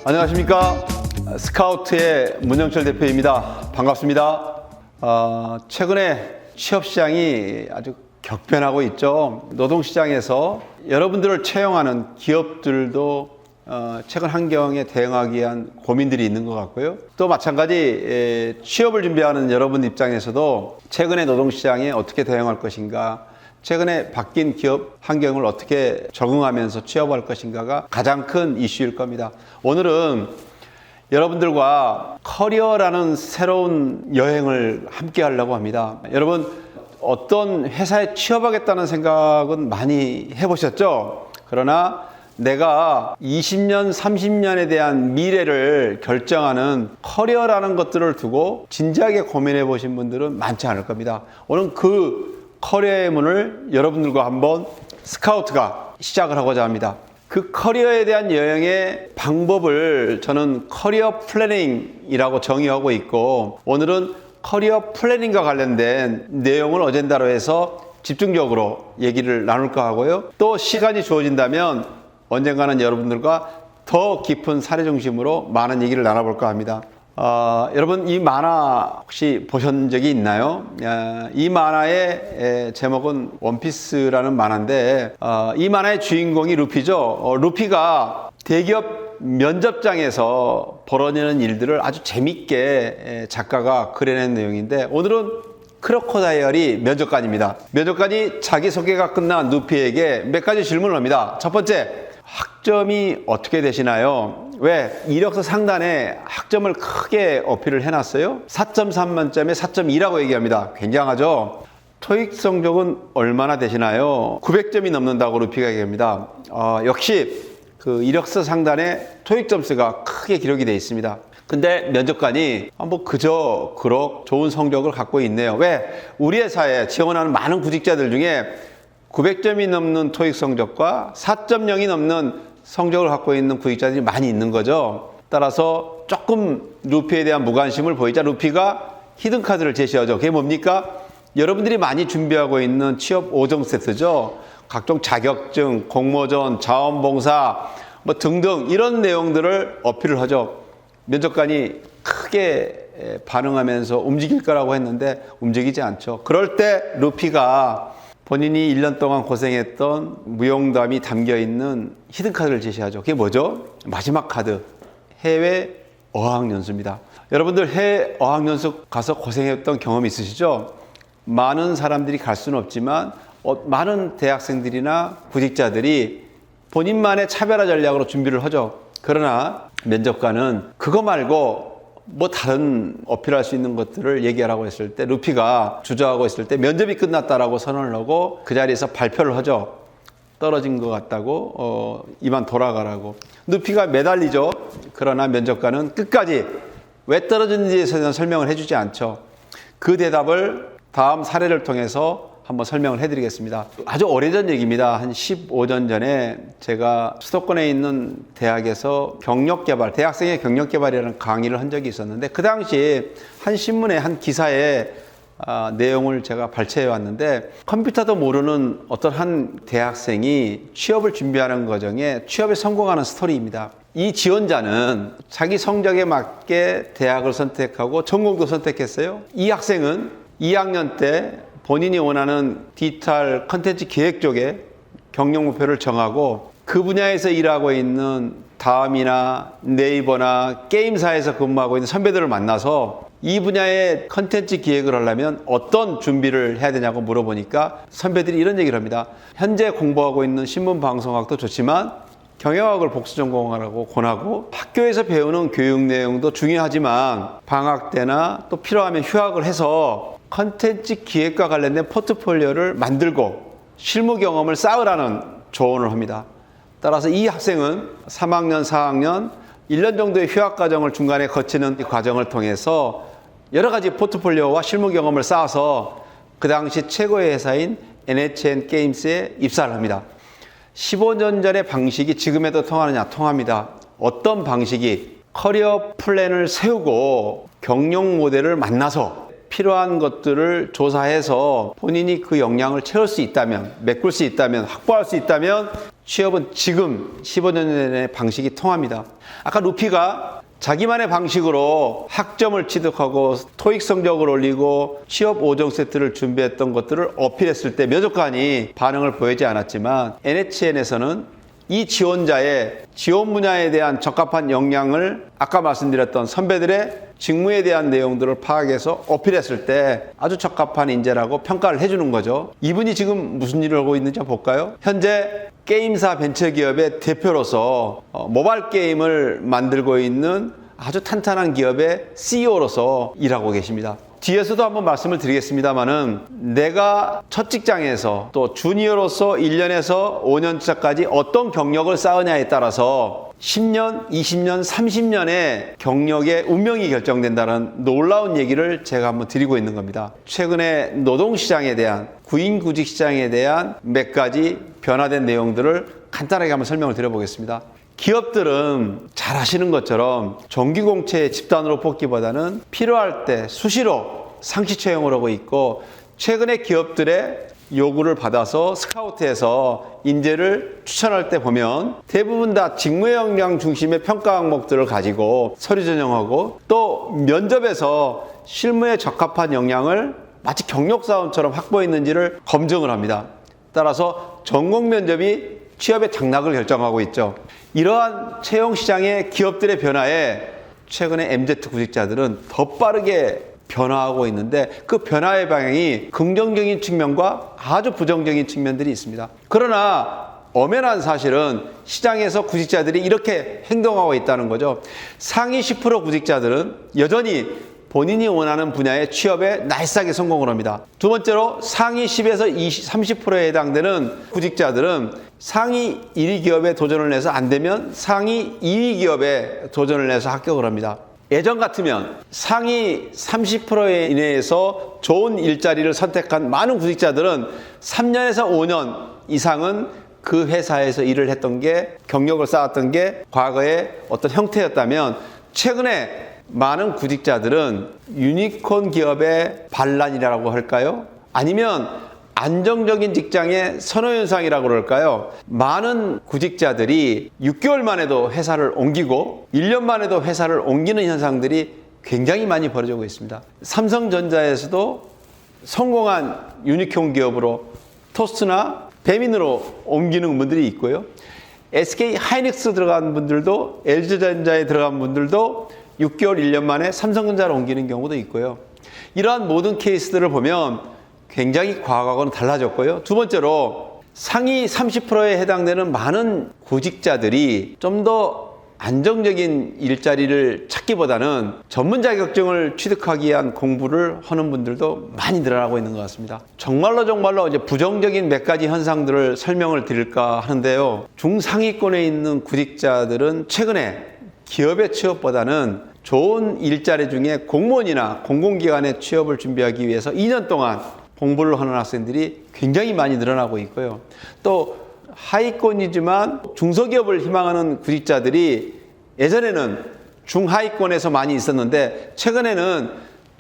안녕하십니까. 스카우트의 문영철 대표입니다. 반갑습니다. 최근에 취업시장이 아주 격변하고 있죠. 노동시장에서 여러분들을 채용하는 기업들도 최근 환경에 대응하기 위한 고민들이 있는 것 같고요. 또 마찬가지 취업을 준비하는 여러분 입장에서도 최근의 노동시장에 어떻게 대응할 것인가, 최근에 바뀐 기업 환경을 어떻게 적응하면서 취업할 것인가가 가장 큰 이슈일 겁니다. 오늘은 여러분들과 커리어라는 새로운 여행을 함께 하려고 합니다. 여러분, 어떤 회사에 취업하겠다는 생각은 많이 해보셨죠? 그러나 내가 20년, 30년에 대한 미래를 결정하는 커리어라는 것들을 두고 진지하게 고민해 보신 분들은 많지 않을 겁니다. 오늘 그 커리어의 문을 여러분들과 한번 스카우트가 시작을 하고자 합니다. 그 커리어에 대한 여행의 방법을 저는 커리어 플래닝이라고 정의하고 있고, 오늘은 커리어 플래닝과 관련된 내용을 어젠다로 해서 집중적으로 얘기를 나눌까 하고요. 또 시간이 주어진다면 언젠가는 여러분들과 더 깊은 사례 중심으로 많은 얘기를 나눠볼까 합니다. 여러분, 이 만화 혹시 보신 적이 있나요? 이 만화의 제목은 원피스라는 만화인데, 이 만화의 주인공이 루피죠. 루피가 대기업 면접장에서 벌어지는 일들을 아주 재밌게 작가가 그려낸 내용인데, 오늘은 크로코다일이 면접관입니다. 면접관이 자기소개가 끝난 루피에게 몇 가지 질문을 합니다. 첫 번째, 학점이 어떻게 되시나요? 왜? 이력서 상단에 학점을 크게 어필을 해놨어요. 4.3 만점에 4.2라고 얘기합니다. 굉장하죠? 토익 성적은 얼마나 되시나요? 900점이 넘는다고 루피가 얘기합니다. 역시 그 이력서 상단에 토익 점수가 크게 기록이 되어 있습니다. 근데 면접관이 뭐 그저 그럭 좋은 성적을 갖고 있네요. 왜? 우리 회사에 지원하는 많은 구직자들 중에 900점이 넘는 토익 성적과 4.0이 넘는 성적을 갖고 있는 구직자들이 많이 있는 거죠. 따라서 조금 루피에 대한 무관심을 보이자 루피가 히든카드를 제시하죠. 그게 뭡니까? 여러분들이 많이 준비하고 있는 취업 5종 세트죠. 각종 자격증, 공모전, 자원봉사 뭐 등등 이런 내용들을 어필을 하죠. 면접관이 크게 반응하면서 움직일 거라고 했는데 움직이지 않죠. 그럴 때 루피가 본인이 1년 동안 고생했던 무용담이 담겨있는 히든카드를 제시하죠. 그게 뭐죠? 마지막 카드, 해외 어학연수입니다. 여러분들 해외 어학연수 가서 고생했던 경험 있으시죠? 많은 사람들이 갈 수는 없지만 많은 대학생들이나 구직자들이 본인만의 차별화 전략으로 준비를 하죠. 그러나 면접관은 그거 말고 뭐 다른 어필할 수 있는 것들을 얘기하라고 했을 때, 루피가 주저하고 있을 때 면접이 끝났다라고 선언을 하고 그 자리에서 발표를 하죠. 떨어진 것 같다고, 이만 돌아가라고. 루피가 매달리죠. 그러나 면접관은 끝까지 왜 떨어졌는지에 대해서 설명을 해주지 않죠. 그 대답을 다음 사례를 통해서 한번 설명을 해드리겠습니다. 아주 오래전 얘기입니다. 한 15년 전에 제가 수도권에 있는 대학에서 경력개발, 대학생의 경력개발이라는 강의를 한 적이 있었는데, 그 당시에 한 신문의 한 기사에 내용을 제가 발췌해 왔는데, 컴퓨터도 모르는 어떤 한 대학생이 취업을 준비하는 과정에 취업에 성공하는 스토리입니다. 이 지원자는 자기 성적에 맞게 대학을 선택하고 전공도 선택했어요. 이 학생은 2학년 때 본인이 원하는 디지털 컨텐츠 기획 쪽에 경력 목표를 정하고 그 분야에서 일하고 있는 다음이나 네이버나 게임사에서 근무하고 있는 선배들을 만나서 이 분야의 컨텐츠 기획을 하려면 어떤 준비를 해야 되냐고 물어보니까 선배들이 이런 얘기를 합니다. 현재 공부하고 있는 신문방송학도 좋지만 경영학을 복수 전공하라고 권하고, 학교에서 배우는 교육 내용도 중요하지만 방학 때나 또 필요하면 휴학을 해서 컨텐츠 기획과 관련된 포트폴리오를 만들고 실무 경험을 쌓으라는 조언을 합니다. 따라서 이 학생은 3학년, 4학년 1년 정도의 휴학 과정을 중간에 거치는 이 과정을 통해서 여러 가지 포트폴리오와 실무 경험을 쌓아서 그 당시 최고의 회사인 NHN 게임스에 입사를 합니다. 15년 전의 방식이 지금에도 통하느냐? 통합니다. 어떤 방식이? 커리어 플랜을 세우고 경영 모델을 만나서 필요한 것들을 조사해서 본인이 그 역량을 채울 수 있다면, 메꿀 수 있다면, 확보할 수 있다면 취업은 지금 15년 전의 방식이 통합니다. 아까 루피가 자기만의 방식으로 학점을 취득하고 토익 성적을 올리고 취업 5종 세트를 준비했던 것들을 어필했을 때 면접관이 반응을 보이지 않았지만 NHN에서는 이 지원자의 지원 분야에 대한 적합한 역량을 아까 말씀드렸던 선배들의 직무에 대한 내용들을 파악해서 어필했을 때 아주 적합한 인재라고 평가를 해주는 거죠. 이분이 지금 무슨 일을 하고 있는지 볼까요? 현재 게임사 벤처기업의 대표로서 모바일 게임을 만들고 있는 아주 탄탄한 기업의 CEO로서 일하고 계십니다. 뒤에서도 한번 말씀을 드리겠습니다만은 내가 첫 직장에서 또 주니어로서 1년에서 5년차까지 어떤 경력을 쌓으냐에 따라서 10년, 20년, 30년의 경력의 운명이 결정된다는 놀라운 얘기를 제가 한번 드리고 있는 겁니다. 최근에 노동시장에 대한 구인구직 시장에 대한 몇 가지 변화된 내용들을 간단하게 한번 설명을 드려보겠습니다. 기업들은 잘 아시는 것처럼 정기공채 집단으로 뽑기보다는 필요할 때 수시로 상시 채용을 하고 있고 최근에 기업들의 요구를 받아서 스카우트해서 인재를 추천할 때 보면 대부분 다 직무 역량 중심의 평가 항목들을 가지고 서류 전형하고 또 면접에서 실무에 적합한 역량을 마치 경력사원처럼 확보했는지를 검증을 합니다. 따라서 전공 면접이 취업의 장락을 결정하고 있죠. 이러한 채용 시장의 기업들의 변화에 최근에 MZ 구직자들은 더 빠르게 변화하고 있는데 그 변화의 방향이 긍정적인 측면과 아주 부정적인 측면들이 있습니다. 그러나 엄연한 사실은 시장에서 구직자들이 이렇게 행동하고 있다는 거죠. 상위 10% 구직자들은 여전히 본인이 원하는 분야의 취업에 나이스하게 성공을 합니다. 두 번째로 상위 10에서 30%에 해당되는 구직자들은 상위 1위 기업에 도전을 해서 안 되면 상위 2위 기업에 도전을 해서 합격을 합니다. 예전 같으면 상위 30% 이내에서 좋은 일자리를 선택한 많은 구직자들은 3년에서 5년 이상은 그 회사에서 일을 했던 게 경력을 쌓았던 게 과거의 어떤 형태였다면 최근에 많은 구직자들은 유니콘 기업의 반란이라고 할까요? 아니면 안정적인 직장의 선호현상이라고 그럴까요? 많은 구직자들이 6개월 만에도 회사를 옮기고 1년 만에도 회사를 옮기는 현상들이 굉장히 많이 벌어지고 있습니다. 삼성전자에서도 성공한 유니콘 기업으로 토스트나 배민으로 옮기는 분들이 있고요. SK 하이닉스 들어간 분들도 LG전자에 들어간 분들도 6개월, 1년 만에 삼성전자로 옮기는 경우도 있고요. 이러한 모든 케이스들을 보면 굉장히 과거하고는 달라졌고요. 두 번째로 상위 30%에 해당되는 많은 구직자들이 좀 더 안정적인 일자리를 찾기보다는 전문 자격증을 취득하기 위한 공부를 하는 분들도 많이 늘어나고 있는 것 같습니다. 정말로 이제 부정적인 몇 가지 현상들을 설명을 드릴까 하는데요. 중상위권에 있는 구직자들은 최근에 기업의 취업보다는 좋은 일자리 중에 공무원이나 공공기관의 취업을 준비하기 위해서 2년 동안 공부를 하는 학생들이 굉장히 많이 늘어나고 있고요. 또 하위권이지만 중소기업을 희망하는 구직자들이 예전에는 중하위권에서 많이 있었는데 최근에는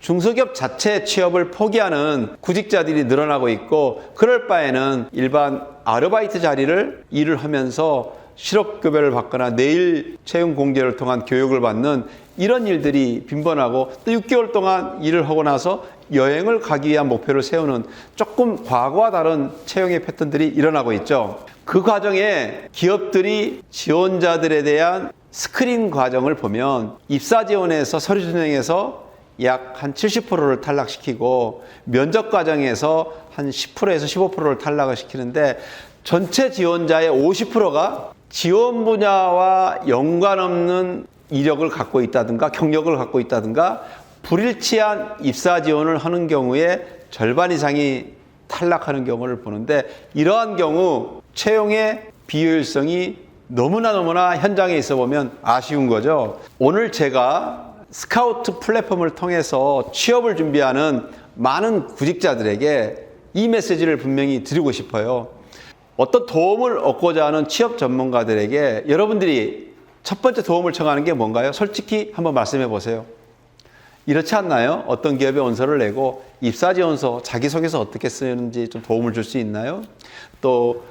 중소기업 자체 취업을 포기하는 구직자들이 늘어나고 있고 그럴 바에는 일반 아르바이트 자리를 일을 하면서 실업급여를 받거나 내일 채용 공제를 통한 교육을 받는 이런 일들이 빈번하고 또 6개월 동안 일을 하고 나서 여행을 가기 위한 목표를 세우는 조금 과거와 다른 채용의 패턴들이 일어나고 있죠. 그 과정에 기업들이 지원자들에 대한 스크린 과정을 보면 입사 지원에서 서류 전형에서 약 한 70%를 탈락시키고 면접 과정에서 한 10%에서 15%를 탈락을 시키는데 전체 지원자의 50%가 지원 분야와 연관없는 이력을 갖고 있다든가 경력을 갖고 있다든가 불일치한 입사 지원을 하는 경우에 절반 이상이 탈락하는 경우를 보는데 이러한 경우 채용의 비효율성이 너무나 현장에 있어 보면 아쉬운 거죠. 오늘 제가 스카우트 플랫폼을 통해서 취업을 준비하는 많은 구직자들에게 이 메시지를 분명히 드리고 싶어요. 어떤 도움을 얻고자 하는 취업 전문가들에게 여러분들이 첫 번째 도움을 청하는 게 뭔가요? 솔직히 한번 말씀해 보세요. 이렇지 않나요? 어떤 기업에 원서를 내고 입사지원서, 자기소개서 어떻게 쓰는지 좀 도움을 줄 수 있나요? 또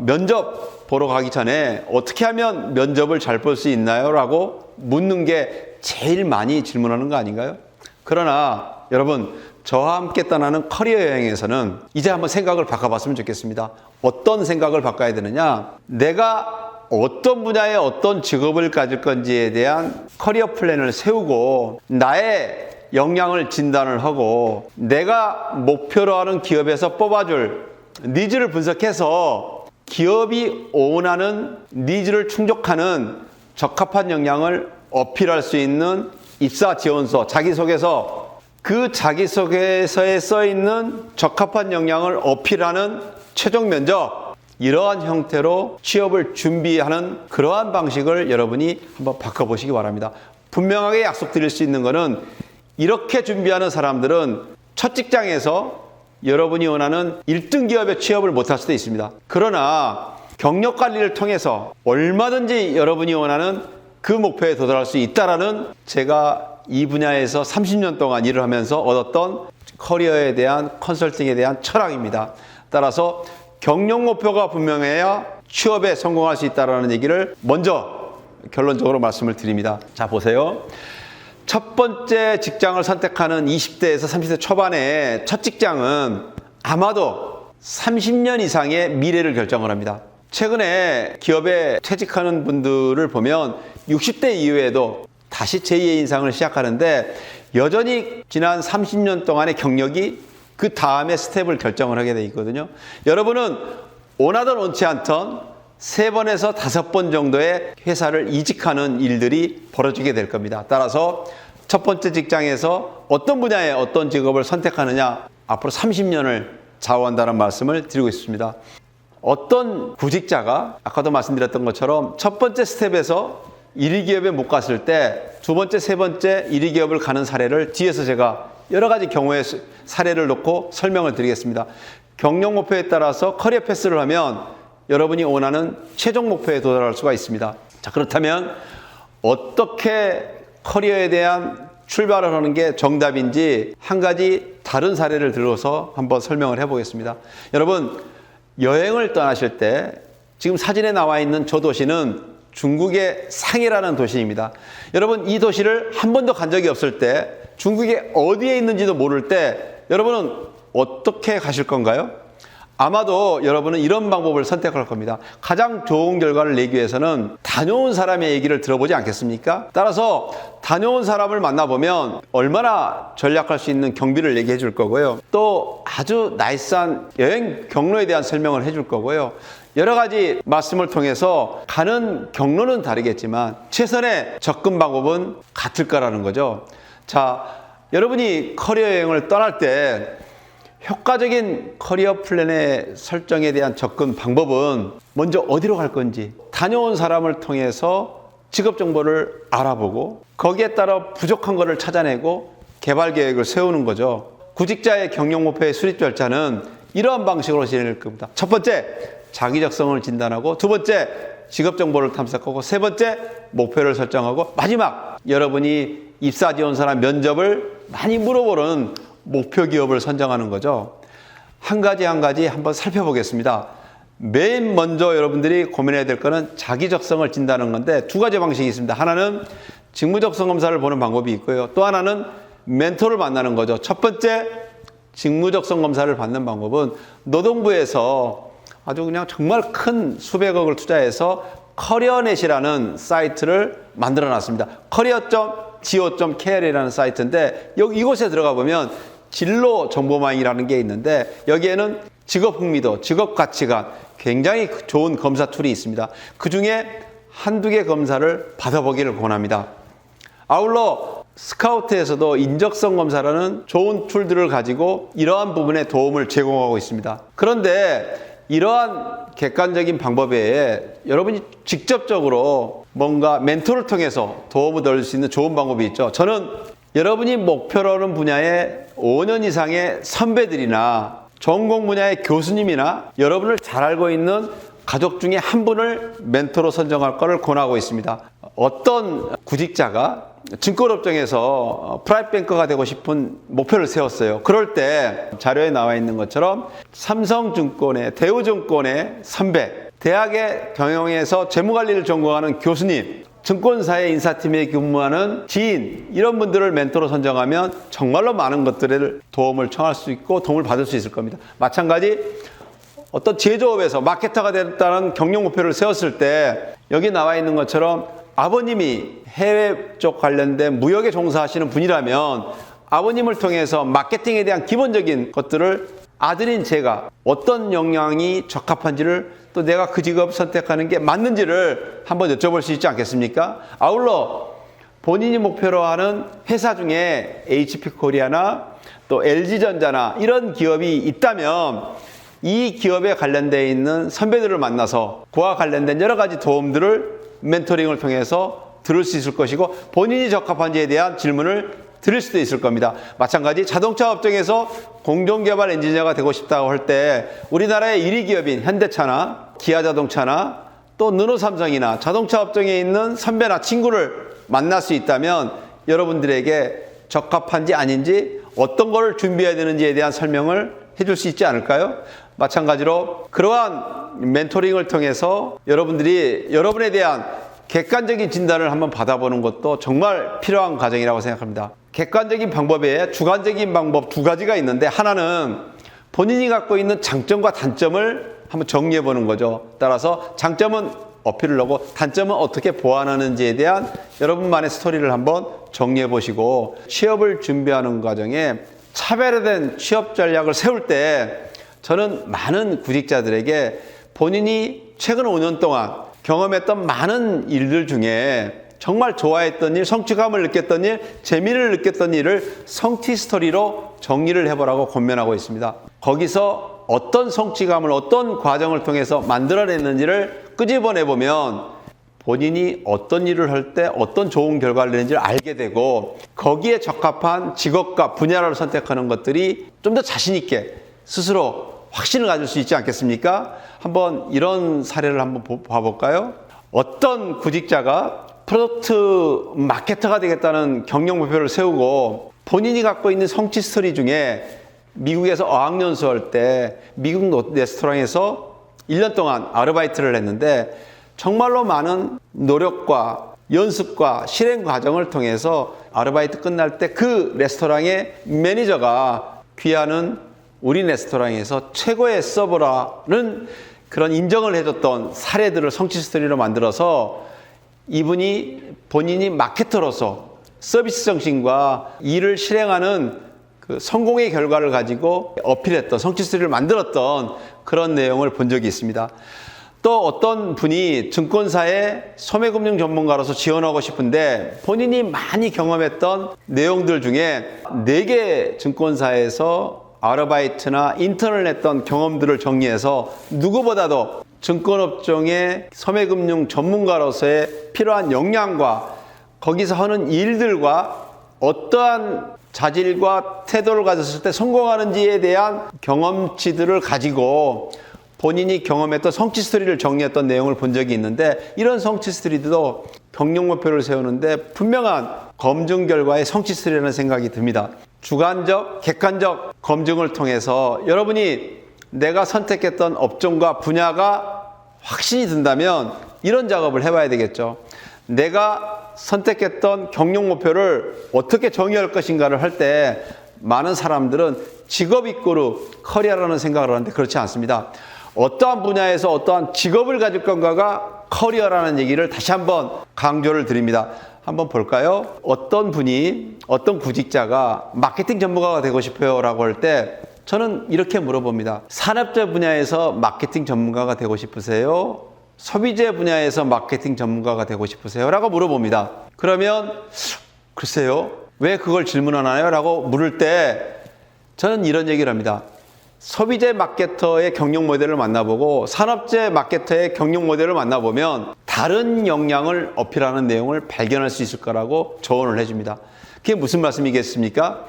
면접 보러 가기 전에 어떻게 하면 면접을 잘 볼 수 있나요? 라고 묻는 게 제일 많이 질문하는 거 아닌가요? 그러나 여러분, 저와 함께 떠나는 커리어 여행에서는 이제 한번 생각을 바꿔봤으면 좋겠습니다. 어떤 생각을 바꿔야 되느냐? 내가 어떤 분야에 어떤 직업을 가질 건지에 대한 커리어 플랜을 세우고 나의 역량을 진단을 하고 내가 목표로 하는 기업에서 뽑아줄 니즈를 분석해서 기업이 원하는 니즈를 충족하는 적합한 역량을 어필할 수 있는 입사 지원서, 자기소개서, 그 자기소개서에 써있는 적합한 역량을 어필하는 최종 면접, 이러한 형태로 취업을 준비하는 그러한 방식을 여러분이 한번 바꿔보시기 바랍니다. 분명하게 약속드릴 수 있는 것은 이렇게 준비하는 사람들은 첫 직장에서 여러분이 원하는 1등 기업에 취업을 못할 수도 있습니다. 그러나 경력 관리를 통해서 얼마든지 여러분이 원하는 그 목표에 도달할 수 있다라는 제가 이 분야에서 30년 동안 일을 하면서 얻었던 커리어에 대한 컨설팅에 대한 철학입니다. 따라서 경력 목표가 분명해야 취업에 성공할 수 있다는 얘기를 먼저 결론적으로 말씀을 드립니다. 자, 보세요. 첫 번째 직장을 선택하는 20대에서 30대 초반의 첫 직장은 아마도 30년 이상의 미래를 결정을 합니다. 최근에 기업에 퇴직하는 분들을 보면 60대 이후에도 다시 제2의 인생을 시작하는데 여전히 지난 30년 동안의 경력이 그 다음의 스텝을 결정을 하게 돼 있거든요. 여러분은 원하든 원치 않던 3번에서 5번 정도의 회사를 이직하는 일들이 벌어지게 될 겁니다. 따라서 첫 번째 직장에서 어떤 분야에 어떤 직업을 선택하느냐, 앞으로 30년을 좌우한다는 말씀을 드리고 있습니다. 어떤 구직자가 아까도 말씀드렸던 것처럼 첫 번째 스텝에서 1위 기업에 못 갔을 때 두 번째, 세 번째 1위 기업을 가는 사례를 뒤에서 제가 여러 가지 경우의 사례를 놓고 설명을 드리겠습니다. 경력 목표에 따라서 커리어 패스를 하면 여러분이 원하는 최종 목표에 도달할 수가 있습니다. 자, 그렇다면 어떻게 커리어에 대한 출발을 하는 게 정답인지 한 가지 다른 사례를 들어서 한번 설명을 해보겠습니다. 여러분, 여행을 떠나실 때 지금 사진에 나와 있는 저 도시는 중국의 상해라는 도시입니다. 여러분, 이 도시를 한 번도 간 적이 없을 때, 중국의 어디에 있는지도 모를 때 여러분은 어떻게 가실 건가요? 아마도 여러분은 이런 방법을 선택할 겁니다. 가장 좋은 결과를 내기 위해서는 다녀온 사람의 얘기를 들어보지 않겠습니까? 따라서 다녀온 사람을 만나보면 얼마나 전략할 수 있는 경비를 얘기해 줄 거고요. 또 아주 나이스한 여행 경로에 대한 설명을 해줄 거고요. 여러 가지 말씀을 통해서 가는 경로는 다르겠지만 최선의 접근 방법은 같을 거라는 거죠. 자, 여러분이 커리어 여행을 떠날 때 효과적인 커리어 플랜의 설정에 대한 접근 방법은 먼저 어디로 갈 건지 다녀온 사람을 통해서 직업 정보를 알아보고 거기에 따라 부족한 것을 찾아내고 개발 계획을 세우는 거죠. 구직자의 경력 목표의 수립 절차는 이러한 방식으로 진행될 겁니다. 첫 번째, 자기 적성을 진단하고, 두 번째, 직업 정보를 탐색하고, 세 번째, 목표를 설정하고, 마지막, 여러분이 입사 지원서나 면접을 많이 물어보는 목표 기업을 선정하는 거죠. 한 가지 한 가지 한번 살펴보겠습니다. 맨 먼저 여러분들이 고민해야 될 거는 자기 적성을 진단하는 건데 두 가지 방식이 있습니다. 하나는 직무 적성 검사를 보는 방법이 있고요. 또 하나는 멘토를 만나는 거죠. 첫 번째 직무 적성 검사를 받는 방법은 노동부에서 아주 그냥 정말 큰 수백억을 투자해서 커리어넷이라는 사이트를 만들어 놨습니다. career.go.kr이라는 사이트인데 이곳에 들어가 보면 진로 정보망이라는 게 있는데 여기에는 직업 흥미도, 직업 가치관, 굉장히 좋은 검사 툴이 있습니다. 그 중에 한두 개 검사를 받아보기를 권합니다. 아울러 스카우트에서도 인적성 검사라는 좋은 툴들을 가지고 이러한 부분에 도움을 제공하고 있습니다. 그런데 이러한 객관적인 방법 외에 여러분이 직접적으로 뭔가 멘토를 통해서 도움을 얻을 수 있는 좋은 방법이 있죠. 저는 여러분이 목표로 하는 분야에 5년 이상의 선배들이나 전공 분야의 교수님이나 여러분을 잘 알고 있는 가족 중에 한 분을 멘토로 선정할 것을 권하고 있습니다. 어떤 구직자가 증권업종에서 프라이빗 뱅커가 되고 싶은 목표를 세웠어요. 그럴 때 자료에 나와 있는 것처럼 삼성증권의, 대우증권의 선배, 대학의 경영에서 재무관리를 전공하는 교수님, 증권사의 인사팀에 근무하는 지인, 이런 분들을 멘토로 선정하면 정말로 많은 것들을 도움을 청할 수 있고 도움을 받을 수 있을 겁니다. 마찬가지 어떤 제조업에서 마케터가 됐다는 경영 목표를 세웠을 때 여기 나와 있는 것처럼 아버님이 해외 쪽 관련된 무역에 종사하시는 분이라면 아버님을 통해서 마케팅에 대한 기본적인 것들을 아들인 제가 어떤 역량이 적합한지를, 또 내가 그 직업 선택하는 게 맞는지를 한번 여쭤볼 수 있지 않겠습니까? 아울러 본인이 목표로 하는 회사 중에 HP코리아나 또 LG전자나 이런 기업이 있다면 이 기업에 관련되어 있는 선배들을 만나서 그와 관련된 여러 가지 도움들을 멘토링을 통해서 들을 수 있을 것이고, 본인이 적합한지에 대한 질문을 드릴 수도 있을 겁니다. 마찬가지 자동차 업종에서 공정개발 엔지니어가 되고 싶다고 할 때 우리나라의 1위 기업인 현대차나 기아자동차나 또 르노삼성이나 자동차 업종에 있는 선배나 친구를 만날 수 있다면 여러분들에게 적합한지 아닌지, 어떤 걸 준비해야 되는지에 대한 설명을 해줄 수 있지 않을까요? 마찬가지로 그러한 멘토링을 통해서 여러분들이 여러분에 대한 객관적인 진단을 한번 받아보는 것도 정말 필요한 과정이라고 생각합니다. 객관적인 방법에 주관적인 방법 두 가지가 있는데, 하나는 본인이 갖고 있는 장점과 단점을 한번 정리해 보는 거죠. 따라서 장점은 어필을 하고 단점은 어떻게 보완하는지에 대한 여러분만의 스토리를 한번 정리해 보시고, 취업을 준비하는 과정에 차별화된 취업 전략을 세울 때 저는 많은 구직자들에게 본인이 최근 5년 동안 경험했던 많은 일들 중에 정말 좋아했던 일, 성취감을 느꼈던 일, 재미를 느꼈던 일을 성취 스토리로 정리를 해보라고 권면하고 있습니다. 거기서 어떤 성취감을 어떤 과정을 통해서 만들어냈는지를 끄집어내보면 본인이 어떤 일을 할 때 어떤 좋은 결과를 내는지를 알게 되고, 거기에 적합한 직업과 분야를 선택하는 것들이 좀 더 자신 있게 스스로 확신을 가질 수 있지 않겠습니까? 한번 이런 사례를 한번 봐볼까요? 어떤 구직자가 프로덕트 마케터가 되겠다는 경영 목표를 세우고 본인이 갖고 있는 성취 스토리 중에 미국에서 어학연수 할 때 미국 레스토랑에서 1년 동안 아르바이트를 했는데 정말로 많은 노력과 연습과 실행 과정을 통해서 아르바이트 끝날 때 그 레스토랑의 매니저가 귀하는 우리 레스토랑에서 최고의 서버라는 그런 인정을 해줬던 사례들을 성취 스토리로 만들어서 이분이 본인이 마케터로서 서비스 정신과 일을 실행하는 그 성공의 결과를 가지고 어필했던, 성취 스토리를 만들었던 그런 내용을 본 적이 있습니다. 또 어떤 분이 증권사의 소매금융 전문가로서 지원하고 싶은데 본인이 많이 경험했던 내용들 중에 4개 증권사에서 아르바이트나 인턴을 했던 경험들을 정리해서 누구보다도 증권업종의 소매금융 전문가로서의 필요한 역량과 거기서 하는 일들과 어떠한 자질과 태도를 가졌을 때 성공하는지에 대한 경험치들을 가지고 본인이 경험했던 성취 스토리를 정리했던 내용을 본 적이 있는데, 이런 성취 스토리도 경영 목표를 세우는데 분명한 검증 결과의 성취 스토리라는 생각이 듭니다. 주관적, 객관적 검증을 통해서 여러분이 내가 선택했던 업종과 분야가 확신이 든다면 이런 작업을 해봐야 되겠죠. 내가 선택했던 경영 목표를 어떻게 정의할 것인가를 할 때 많은 사람들은 직업 이꼬르 커리어라는 생각을 하는데 그렇지 않습니다. 어떠한 분야에서 어떠한 직업을 가질 건가가 커리어라는 얘기를 다시 한번 강조를 드립니다. 한번 볼까요? 어떤 분이, 어떤 구직자가 마케팅 전문가가 되고 싶어요 라고 할 때 저는 이렇게 물어봅니다. 산업재 분야에서 마케팅 전문가가 되고 싶으세요? 소비재 분야에서 마케팅 전문가가 되고 싶으세요? 라고 물어봅니다. 그러면 글쎄요, 왜 그걸 질문하나요? 라고 물을 때 저는 이런 얘기를 합니다. 소비재 마케터의 경영 모델을 만나보고 산업재 마케터의 경영 모델을 만나보면 다른 역량을 어필하는 내용을 발견할 수 있을 거라고 조언을 해줍니다. 그게 무슨 말씀이겠습니까?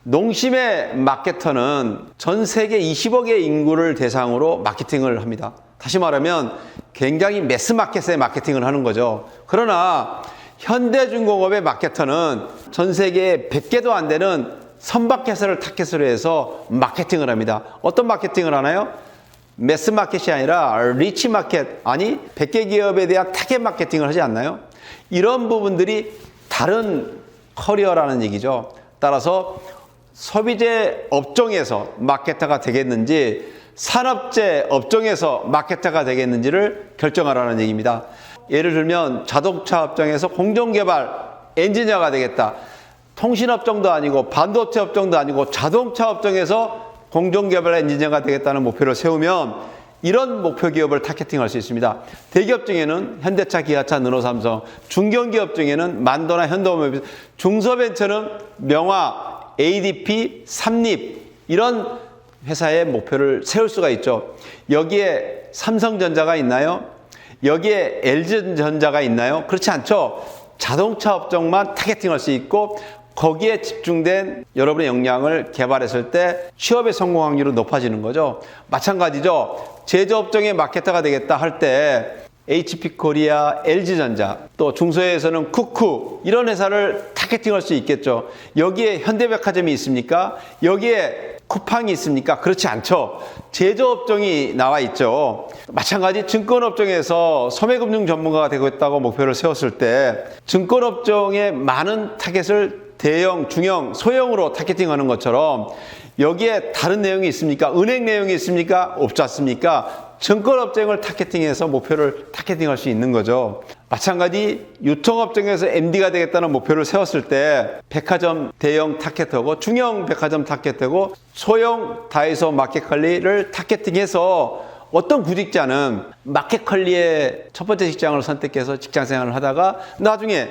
농심의 마케터는 전 세계 20억의 인구를 대상으로 마케팅을 합니다. 다시 말하면 굉장히 매스마켓의 마케팅을 하는 거죠. 그러나 현대중공업의 마케터는 전 세계에 100개도 안 되는 선박회사를 타겟으로 해서 마케팅을 합니다. 어떤 마케팅을 하나요? 매스 마켓이 아니라 리치 마켓, 아니 100개 기업에 대한 타겟 마케팅을 하지 않나요? 이런 부분들이 다른 커리어라는 얘기죠. 따라서 소비재 업종에서 마케터가 되겠는지 산업재 업종에서 마케터가 되겠는지를 결정하라는 얘기입니다. 예를 들면 자동차 업종에서 공정개발 엔지니어가 되겠다. 통신업종도 아니고 반도체 업종도 아니고 자동차 업종에서 공정개발 엔지니어가 되겠다는 목표를 세우면 이런 목표 기업을 타겟팅할 수 있습니다. 대기업 중에는 현대차, 기아차, 르노삼성, 중견기업 중에는 만도나 현대오일, 중소벤처는 명화, ADP, 삼립 이런 회사의 목표를 세울 수가 있죠. 여기에 삼성전자가 있나요? 여기에 LG전자가 있나요? 그렇지 않죠. 자동차 업종만 타겟팅할 수 있고 거기에 집중된 여러분의 역량을 개발했을 때 취업의 성공 확률은 높아지는 거죠. 마찬가지죠. 제조업종의 마케터가 되겠다 할 때 HP코리아, LG전자, 또 중소에서는 쿠쿠 이런 회사를 타겟팅할 수 있겠죠. 여기에 현대백화점이 있습니까? 여기에 쿠팡이 있습니까? 그렇지 않죠. 제조업종이 나와 있죠. 마찬가지 증권업종에서 소매금융 전문가가 되겠다고 목표를 세웠을 때 증권업종의 많은 타겟을 대형, 중형, 소형으로 타겟팅하는 것처럼 여기에 다른 내용이 있습니까? 은행 내용이 있습니까? 없지 않습니까? 증권업종을 타겟팅해서 목표를 타겟팅할 수 있는 거죠. 마찬가지 유통업종에서 MD가 되겠다는 목표를 세웠을 때 백화점 대형 타겟하고 중형 백화점 타겟하고 소형 다이소 마켓컬리를 타겟팅해서 어떤 구직자는 마켓컬리의 첫 번째 직장을 선택해서 직장생활을 하다가 나중에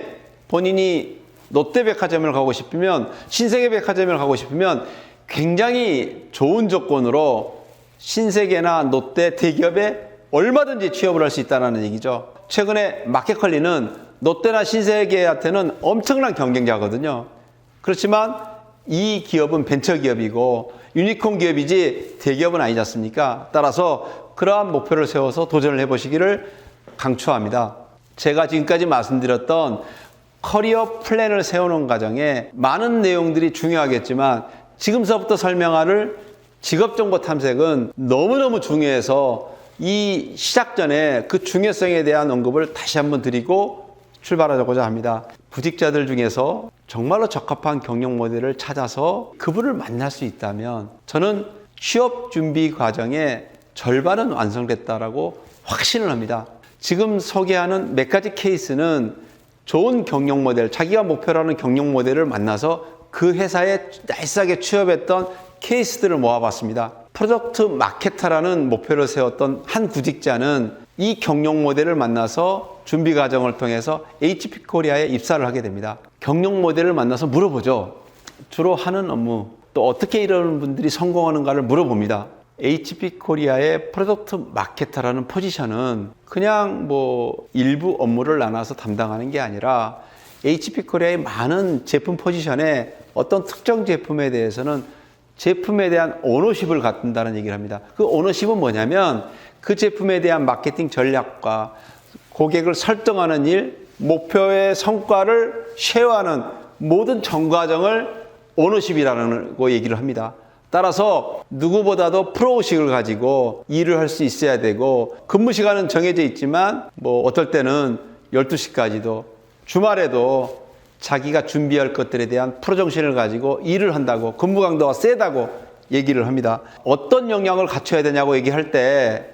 본인이 롯데백화점을 가고 싶으면 신세계백화점을 가고 싶으면 굉장히 좋은 조건으로 신세계나 롯데 대기업에 얼마든지 취업을 할 수 있다는 얘기죠. 최근에 마켓컬리는 롯데나 신세계한테는 엄청난 경쟁자거든요. 그렇지만 이 기업은 벤처기업이고 유니콘 기업이지 대기업은 아니지 않습니까? 따라서 그러한 목표를 세워서 도전을 해보시기를 강추합니다. 제가 지금까지 말씀드렸던 커리어 플랜을 세우는 과정에 많은 내용들이 중요하겠지만 지금서부터 설명할 직업정보 탐색은 너무너무 중요해서 이 시작 전에 그 중요성에 대한 언급을 다시 한번 드리고 출발하고자 합니다. 구직자들 중에서 정말로 적합한 경영 모델을 찾아서 그분을 만날 수 있다면 저는 취업 준비 과정의 절반은 완성됐다라고 확신을 합니다. 지금 소개하는 몇 가지 케이스는 좋은 경영 모델, 자기가 목표로 하는 경영 모델을 만나서 그 회사에 날쌔게 취업했던 케이스들을 모아봤습니다. 프로덕트 마케터라는 목표를 세웠던 한 구직자는 이 경영 모델을 만나서 준비 과정을 통해서 HP 코리아에 입사를 하게 됩니다. 경영 모델을 만나서 물어보죠. 주로 하는 업무, 또 어떻게 이런 분들이 성공하는가를 물어봅니다. HP 코리아의 프로덕트 마케터라는 포지션은 그냥 일부 업무를 나눠서 담당하는 게 아니라 HP 코리아의 많은 제품 포지션에 어떤 특정 제품에 대해서는 제품에 대한 오너십을 갖는다는 얘기를 합니다. 그 오너십은 뭐냐면 그 제품에 대한 마케팅 전략과 고객을 설득하는 일, 목표의 성과를 쉐어하는 모든 전 과정을 오너십이라고 얘기를 합니다. 따라서 누구보다도 프로의식을 가지고 일을 할 수 있어야 되고 근무 시간은 정해져 있지만 어떨 때는 12시까지도 주말에도 자기가 준비할 것들에 대한 프로정신을 가지고 일을 한다고 근무 강도가 세다고 얘기를 합니다. 어떤 역량을 갖춰야 되냐고 얘기할 때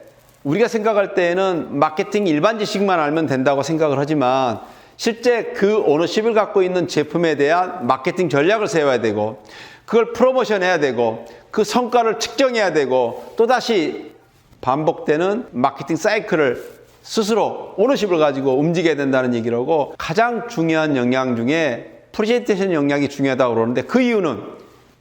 우리가 생각할 때에는 마케팅 일반 지식만 알면 된다고 생각을 하지만 실제 그 오너십을 갖고 있는 제품에 대한 마케팅 전략을 세워야 되고 그걸 프로모션 해야 되고 그 성과를 측정해야 되고 또다시 반복되는 마케팅 사이클을 스스로 오너십을 가지고 움직여야 된다는 얘기라고 가장 중요한 역량 중에 프레젠테이션 역량이 중요하다고 그러는데 그 이유는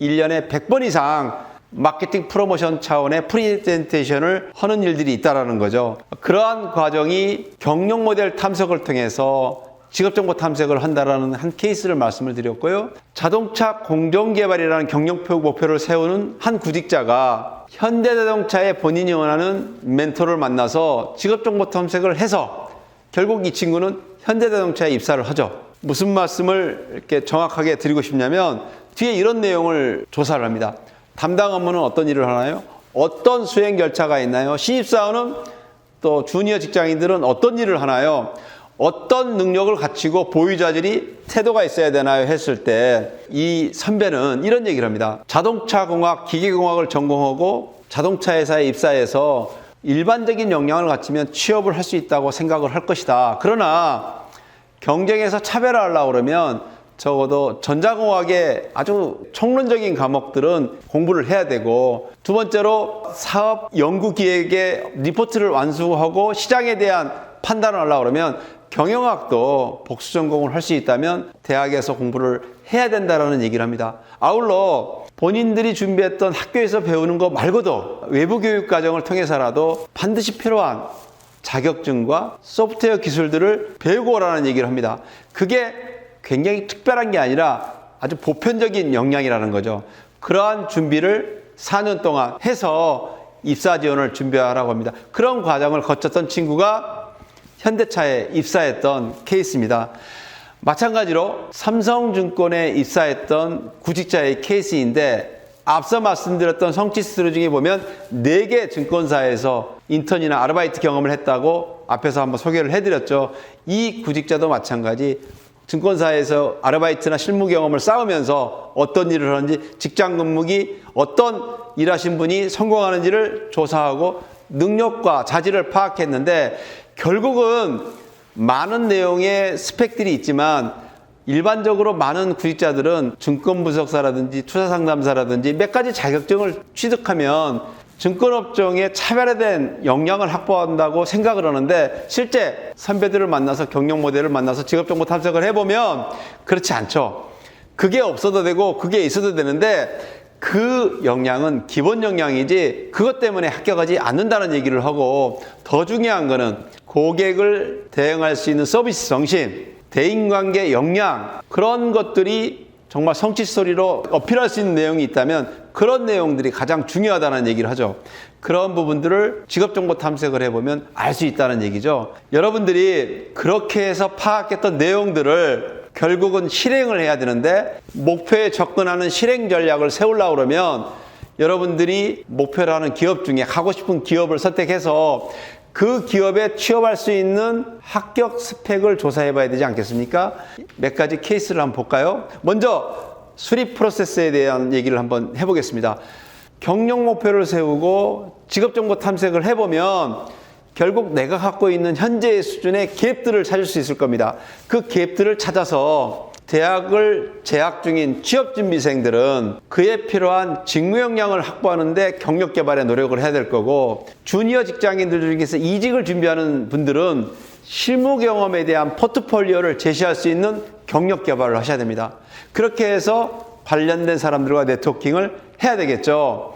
1년에 100번 이상 마케팅 프로모션 차원의 프레젠테이션을 하는 일들이 있다는 거죠. 그러한 과정이 경영 모델 탐색을 통해서 직업정보 탐색을 한다라는 한 케이스를 말씀을 드렸고요. 자동차 공정개발이라는 경영 목표를 세우는 한 구직자가 현대자동차에 본인이 원하는 멘토를 만나서 직업정보 탐색을 해서 결국 이 친구는 현대자동차에 입사를 하죠. 무슨 말씀을 이렇게 정확하게 드리고 싶냐면 뒤에 이런 내용을 조사를 합니다. 담당 업무는 어떤 일을 하나요? 어떤 수행 절차가 있나요? 신입사원은 또 주니어 직장인들은 어떤 일을 하나요? 어떤 능력을 갖추고 보유자질이 태도가 있어야 되나요? 했을 때 이 선배는 이런 얘기를 합니다. 자동차공학, 기계공학을 전공하고 자동차 회사에 입사해서 일반적인 역량을 갖추면 취업을 할 수 있다고 생각을 할 것이다. 그러나 경쟁에서 차별화하려고 그러면 적어도 전자공학의 아주 총론적인 과목들은 공부를 해야 되고, 두 번째로 사업 연구 기획의 리포트를 완수하고 시장에 대한 판단을 하려고 그러면 경영학도 복수 전공을 할 수 있다면 대학에서 공부를 해야 된다라는 얘기를 합니다. 아울러 본인들이 준비했던 학교에서 배우는 것 말고도 외부 교육 과정을 통해서라도 반드시 필요한 자격증과 소프트웨어 기술들을 배우고 오라는 얘기를 합니다. 그게 굉장히 특별한 게 아니라 아주 보편적인 역량이라는 거죠. 그러한 준비를 4년 동안 해서 입사 지원을 준비하라고 합니다. 그런 과정을 거쳤던 친구가 현대차에 입사했던 케이스입니다. 마찬가지로 삼성증권에 입사했던 구직자의 케이스인데, 앞서 말씀드렸던 성취스루 중에 보면 4개 증권사에서 인턴이나 아르바이트 경험을 했다고 앞에서 한번 소개를 해드렸죠. 이 구직자도 마찬가지 증권사에서 아르바이트나 실무 경험을 쌓으면서 어떤 일을 하는지, 직장 근무기 어떤 일하신 분이 성공하는지를 조사하고 능력과 자질을 파악했는데, 결국은 많은 내용의 스펙들이 있지만 일반적으로 많은 구직자들은 증권분석사라든지 투자상담사라든지 몇 가지 자격증을 취득하면 증권업종에 차별화된 역량을 확보한다고 생각을 하는데, 실제 선배들을 만나서 경영 모델을 만나서 직업정보 탐색을 해보면 그렇지 않죠. 그게 없어도 되고 그게 있어도 되는데 그 역량은 기본 역량이지 그것 때문에 합격하지 않는다는 얘기를 하고, 더 중요한 거는 고객을 대응할 수 있는 서비스 정신, 대인관계 역량, 그런 것들이 정말 성취스토리로 어필할 수 있는 내용이 있다면 그런 내용들이 가장 중요하다는 얘기를 하죠. 그런 부분들을 직업정보 탐색을 해보면 알 수 있다는 얘기죠. 여러분들이 그렇게 해서 파악했던 내용들을 결국은 실행을 해야 되는데, 목표에 접근하는 실행 전략을 세우려고 그러면 여러분들이 목표로 하는 기업 중에 하고 싶은 기업을 선택해서 그 기업에 취업할 수 있는 합격 스펙을 조사해 봐야 되지 않겠습니까? 몇 가지 케이스를 한번 볼까요? 먼저 수립 프로세스에 대한 얘기를 한번 해보겠습니다. 경영 목표를 세우고 직업정보 탐색을 해보면 결국 내가 갖고 있는 현재의 수준의 갭들을 찾을 수 있을 겁니다. 그 갭들을 찾아서 대학을 재학 중인 취업준비생들은 그에 필요한 직무 역량을 확보하는데 경력 개발에 노력을 해야 될 거고, 주니어 직장인들 중에서 이직을 준비하는 분들은 실무 경험에 대한 포트폴리오를 제시할 수 있는 경력 개발을 하셔야 됩니다. 그렇게 해서 관련된 사람들과 네트워킹을 해야 되겠죠.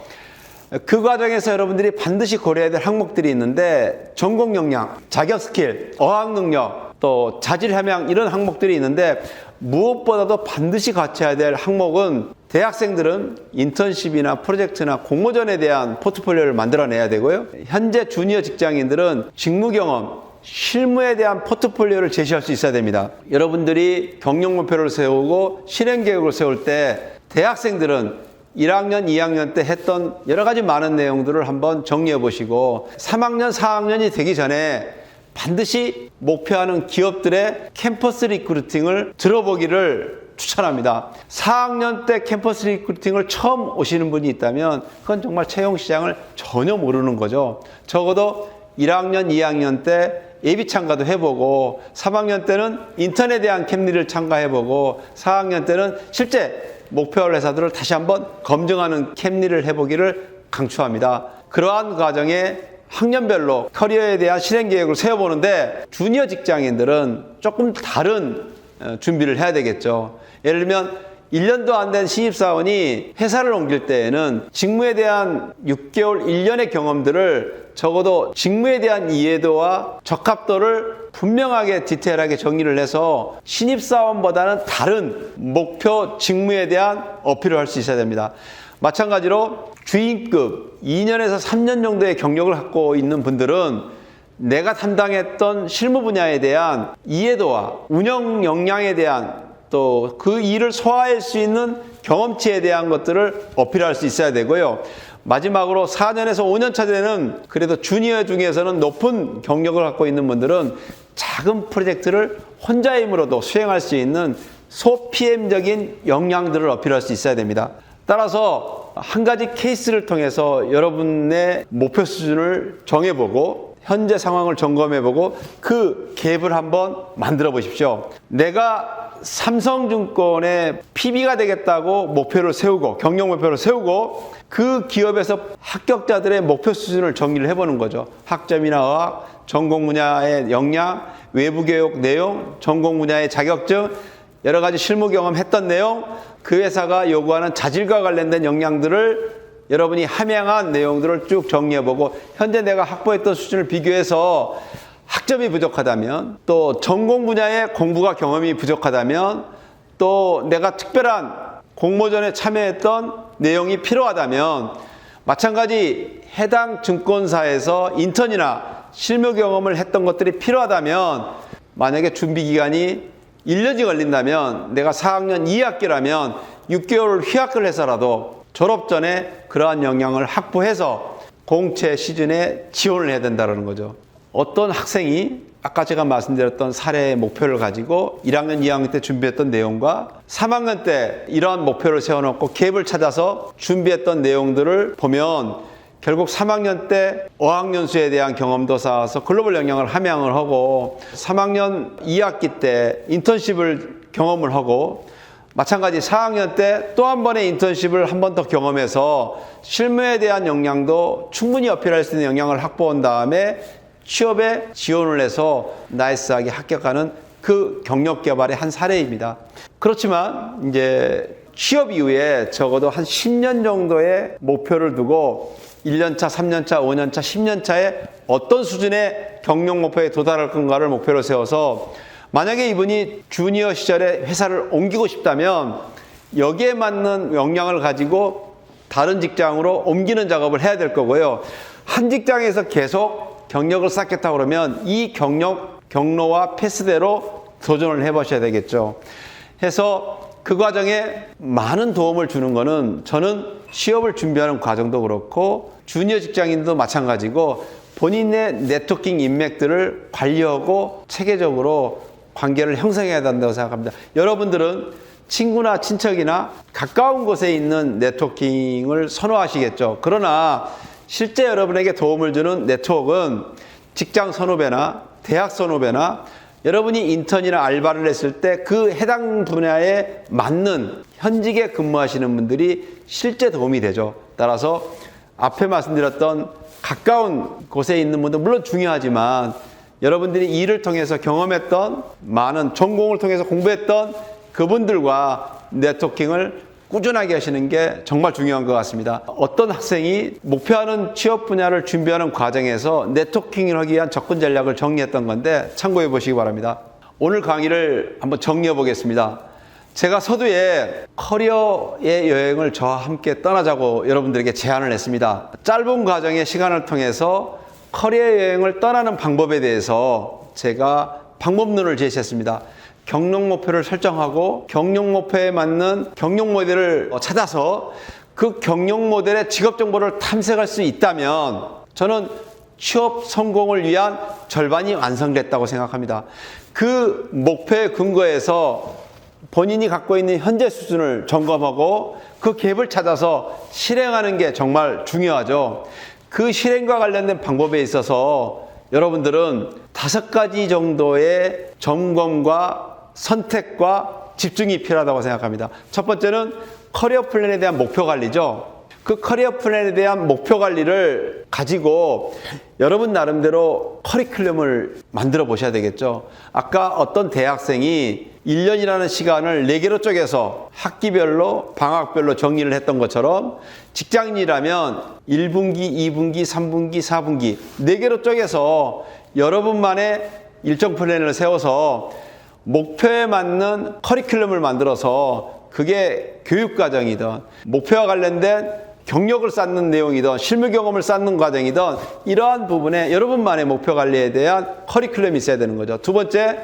그 과정에서 여러분들이 반드시 고려해야 될 항목들이 있는데, 전공 역량, 자격 스킬, 어학 능력, 또 자질 함양, 이런 항목들이 있는데, 무엇보다도 반드시 갖춰야 될 항목은 대학생들은 인턴십이나 프로젝트나 공모전에 대한 포트폴리오를 만들어내야 되고요. 현재 주니어 직장인들은 직무 경험, 실무에 대한 포트폴리오를 제시할 수 있어야 됩니다. 여러분들이 경영 목표를 세우고 실행 계획을 세울 때 대학생들은 1학년, 2학년 때 했던 여러 가지 많은 내용들을 한번 정리해 보시고, 3학년, 4학년이 되기 전에 반드시 목표하는 기업들의 캠퍼스 리크루팅을 들어보기를 추천합니다. 4학년 때 캠퍼스 리크루팅을 처음 오시는 분이 있다면 그건 정말 채용 시장을 전혀 모르는 거죠. 적어도 1학년, 2학년 때 예비 참가도 해보고, 3학년 때는 인턴에 대한 캠리를 참가해보고, 4학년 때는 실제 목표할 회사들을 다시 한번 검증하는 캠리를 해보기를 강추합니다. 그러한 과정에 학년별로 커리어에 대한 실행 계획을 세워보는데, 주니어 직장인들은 조금 다른 준비를 해야 되겠죠. 예를 들면 1년도 안 된 신입사원이 회사를 옮길 때에는 직무에 대한 6개월, 1년의 경험들을 적어도 직무에 대한 이해도와 적합도를 분명하게 디테일하게 정리를 해서 신입사원보다는 다른 목표 직무에 대한 어필을 할 수 있어야 됩니다. 마찬가지로 주임급 2년에서 3년 정도의 경력을 갖고 있는 분들은 내가 담당했던 실무 분야에 대한 이해도와 운영 역량에 대한 또 그 일을 소화할 수 있는 경험치에 대한 것들을 어필할 수 있어야 되고요. 마지막으로 4년에서 5년 차 되는 그래도 주니어 중에서는 높은 경력을 갖고 있는 분들은 작은 프로젝트를 혼자의 힘으로도 수행할 수 있는 소PM적인 역량들을 어필할 수 있어야 됩니다. 따라서 한 가지 케이스를 통해서 여러분의 목표 수준을 정해보고 현재 상황을 점검해보고 그 갭을 한번 만들어 보십시오. 내가 삼성증권의 PB가 되겠다고 목표를 세우고 경영 목표를 세우고 그 기업에서 합격자들의 목표 수준을 정리를 해보는 거죠. 학점이나 어학, 전공 분야의 역량, 외부 교육 내용, 전공 분야의 자격증, 여러 가지 실무 경험했던 내용, 그 회사가 요구하는 자질과 관련된 역량들을 여러분이 함양한 내용들을 쭉 정리해보고 현재 내가 확보했던 수준을 비교해서 학점이 부족하다면 또 전공 분야의 공부가 경험이 부족하다면 또 내가 특별한 공모전에 참여했던 내용이 필요하다면 마찬가지 해당 증권사에서 인턴이나 실무 경험을 했던 것들이 필요하다면 만약에 준비 기간이 1년이 걸린다면 내가 4학년 2학기라면 6개월 휴학을 해서라도 졸업 전에 그러한 역량을 확보해서 공채 시즌에 지원을 해야 된다는 거죠. 어떤 학생이 아까 제가 말씀드렸던 사례의 목표를 가지고 1학년, 2학년 때 준비했던 내용과 3학년 때 이러한 목표를 세워놓고 갭을 찾아서 준비했던 내용들을 보면 결국 3학년 때 어학연수에 대한 경험도 쌓아서 글로벌 역량을 함양을 하고 3학년 2학기 때 인턴십을 경험을 하고 마찬가지 4학년 때 또 한 번의 인턴십을 한 번 더 경험해서 실무에 대한 역량도 충분히 어필할 수 있는 역량을 확보한 다음에 취업에 지원을 해서 나이스하게 합격하는 그 경력 개발의 한 사례입니다. 그렇지만 이제 취업 이후에 적어도 한 10년 정도의 목표를 두고 1년차, 3년차, 5년차, 10년차에 어떤 수준의 경력 목표에 도달할 건가를 목표로 세워서 만약에 이분이 주니어 시절에 회사를 옮기고 싶다면 여기에 맞는 역량을 가지고 다른 직장으로 옮기는 작업을 해야 될 거고요. 한 직장에서 계속 경력을 쌓겠다 그러면 이 경로와 패스대로 도전을 해보셔야 되겠죠. 해서 그 과정에 많은 도움을 주는 거는 저는 취업을 준비하는 과정도 그렇고 주니어 직장인도 마찬가지고 본인의 네트워킹 인맥들을 관리하고 체계적으로 관계를 형성해야 된다고 생각합니다. 여러분들은 친구나 친척이나 가까운 곳에 있는 네트워킹을 선호하시겠죠. 그러나 실제 여러분에게 도움을 주는 네트워크는 직장 선후배나 대학 선후배나 여러분이 인턴이나 알바를 했을 때 그 해당 분야에 맞는 현직에 근무하시는 분들이 실제 도움이 되죠. 따라서 앞에 말씀드렸던 가까운 곳에 있는 분도 물론 중요하지만 여러분들이 일을 통해서 경험했던 많은 전공을 통해서 공부했던 그분들과 네트워킹을 꾸준하게 하시는 게 정말 중요한 것 같습니다. 어떤 학생이 목표하는 취업 분야를 준비하는 과정에서 네트워킹을 하기 위한 접근 전략을 정리했던 건데 참고해 보시기 바랍니다. 오늘 강의를 한번 정리해 보겠습니다. 제가 서두에 커리어의 여행을 저와 함께 떠나자고 여러분들에게 제안을 했습니다. 짧은 과정의 시간을 통해서 커리어 여행을 떠나는 방법에 대해서 제가 방법론을 제시했습니다. 경력 목표를 설정하고 경력 목표에 맞는 경력 모델을 찾아서 그 경력 모델의 직업 정보를 탐색할 수 있다면 저는 취업 성공을 위한 절반이 완성됐다고 생각합니다. 그 목표에 근거해서 본인이 갖고 있는 현재 수준을 점검하고 그 갭을 찾아서 실행하는 게 정말 중요하죠. 그 실행과 관련된 방법에 있어서 여러분들은 5가지 정도의 점검과 선택과 집중이 필요하다고 생각합니다. 첫 번째는 커리어 플랜에 대한 목표 관리죠. 그 커리어 플랜에 대한 목표 관리를 가지고 여러분 나름대로 커리큘럼을 만들어 보셔야 되겠죠. 아까 어떤 대학생이 1년이라는 시간을 4개로 쪼개서 학기별로 방학별로 정리를 했던 것처럼 직장인이라면 1분기, 2분기, 3분기, 4분기 4개로 쪼개서 여러분만의 일정 플랜을 세워서 목표에 맞는 커리큘럼을 만들어서 그게 교육과정이든 목표와 관련된 경력을 쌓는 내용이든 실무 경험을 쌓는 과정이든 이러한 부분에 여러분만의 목표 관리에 대한 커리큘럼이 있어야 되는 거죠. 두 번째,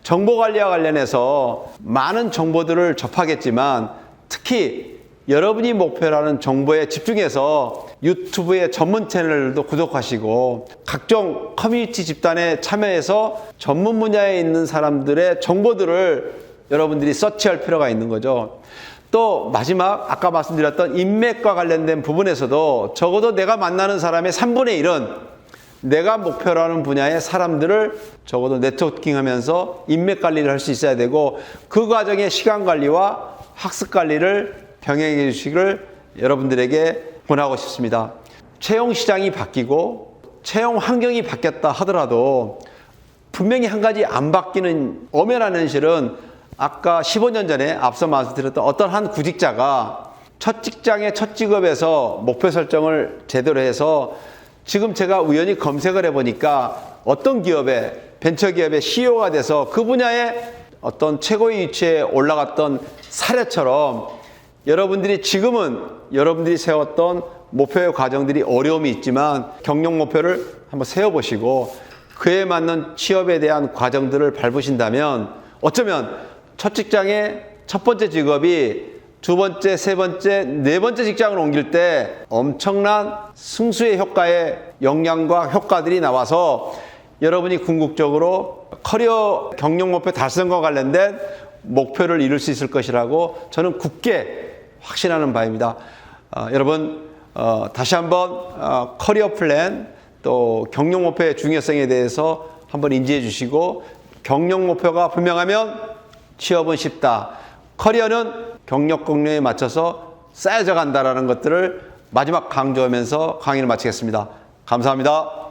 정보 관리와 관련해서 많은 정보들을 접하겠지만 특히 여러분이 목표라는 정보에 집중해서 유튜브의 전문 채널도 구독하시고 각종 커뮤니티 집단에 참여해서 전문 분야에 있는 사람들의 정보들을 여러분들이 서치할 필요가 있는 거죠. 또 마지막 아까 말씀드렸던 인맥과 관련된 부분에서도 적어도 내가 만나는 사람의 3분의 1은 내가 목표라는 분야의 사람들을 적어도 네트워킹하면서 인맥 관리를 할 수 있어야 되고 그 과정에 시간 관리와 학습 관리를 병행해 주시기를 여러분들에게 권하고 싶습니다. 채용 시장이 바뀌고 채용 환경이 바뀌었다 하더라도 분명히 한 가지 안 바뀌는 엄연한 현실은 아까 15년 전에 앞서 말씀드렸던 어떤 한 구직자가 첫 직장의 첫 직업에서 목표 설정을 제대로 해서 지금 제가 우연히 검색을 해보니까 어떤 기업에 벤처기업의 CEO가 돼서 그 분야의 어떤 최고의 위치에 올라갔던 사례처럼 여러분들이 지금은 여러분들이 세웠던 목표의 과정들이 어려움이 있지만 경력 목표를 한번 세워보시고 그에 맞는 취업에 대한 과정들을 밟으신다면 어쩌면 첫 직장의 첫 번째 직업이 두 번째, 세 번째, 네 번째 직장을 옮길 때 엄청난 승수의 효과의 역량과 효과들이 나와서 여러분이 궁극적으로 커리어 경력 목표 달성과 관련된 목표를 이룰 수 있을 것이라고 저는 굳게 확신하는 바입니다. 여러분 다시 한번 커리어 플랜 또 경력 목표의 중요성에 대해서 한번 인지해 주시고 경력 목표가 분명하면 취업은 쉽다. 커리어는 경력 공략에 맞춰서 쌓여져 간다라는 것들을 마지막 강조하면서 강의를 마치겠습니다. 감사합니다.